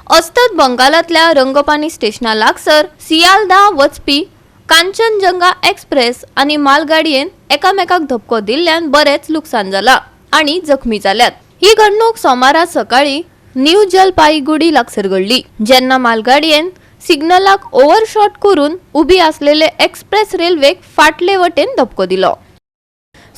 अस्तंत बंगालातल्या रंगपानी स्टेशना लागसर सियालदाह वचपी कांचनजंगा एक्सप्रेस आणि मालगाडयेन एकामेकाक धपको दिल्ल्यान बरेच लुकसाण जाला आणि जखमी जाल्यात। ही घडणूक सोमारा सकाळी न्यू जलपाईगुडी लागसर घडली, जेन्ना मालगाडयेन सिग्नलाक ओव्हरशॉट करून उभी असलेले एक्सप्रेस रेल्वेक फाटले वटेन धपको दिलो।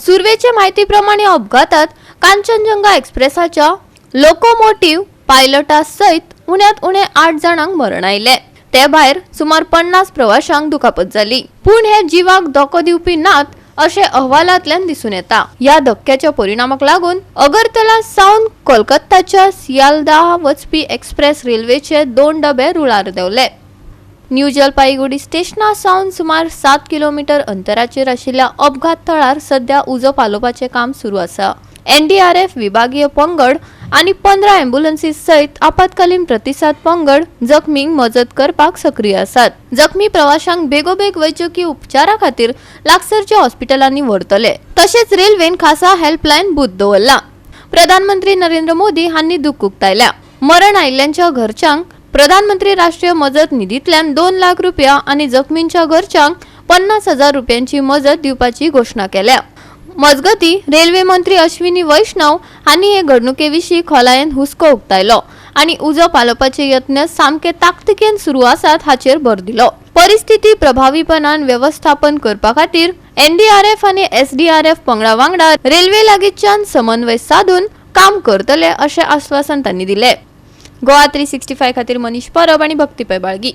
सुरवेचे माहिती प्रमाणे अपघातात कांचनजंगा एक्सप्रेसाच्या लोकोमोटिव्ह पायलटा सहित उण्यात उणे 8 जणांक मरण आयले। ते भायर सुमार 50 प्रवाशांक दुखापत जाली, पूण हे जीवाक धोको दिवपी नात अशे अहवालांतल्यान दिसून येता। या धक्क्याच्या परिणामाक लागून अगरतला सावन कोलकाताच्या सियालदाह वचपी एक्सप्रेस रेल्वेचे 2 डबे रुळार देवले। न्यू जलपाईगुडी स्टेशना सावन सुमार 7 किलोमीटर अंतराचेर आशिल्ल्या अपघात थळार सध्या उजो पालोवपाचे काम सुरू आसा। एनडीआरएफ विभागीय पंगड आणि 15 एम्ब्युलन्सीस सहित आपत्कालीन प्रतिसाद पंगड जखमींक मजत करपाक सक्रिय आसात। जखमी प्रवाशांक बेगोबेग वैजकीय उपचारा खातीर लागसरच्या हॉस्पिटलांनी व्हरतले। तशेंच रेल्वेन खासा हेल्पलायन बूथ दवरला। प्रधानमंत्री नरेंद्र मोदी हांनी दुःख उक्तायल्या। मरण आयिल्ल्यांच्या घरच्यांक प्रधानमंत्री राष्ट्रीय मजत निधीतल्यान 2 लाख रुपया आणि जखमींच्या घरच्यांक 50,000 रुपयांची मजत दिवपाची घोषणा केल्या। मजगती रेल्वे मंत्री अश्विनी वैष्णव हांनी हे घडणुकेविशीं खोलायेन हुस्को उक्तायलो आणि उजो पालोवपाचे यत्न सामके ताकतिकेन सुरू आसात हाचेर भर दिलो। परिस्थिती प्रभावीपणान व्यवस्थापन करपा खातीर एनडीआरएफ आणि एसडीआरएफ पंगडा वांगडा रेल्वे लागींच्यान समन्वय साधून काम करतले अशें आश्वासन तांणी दिले। गोवा 365 खातीर मनीष परब आणि भक्ती पैबाळगी।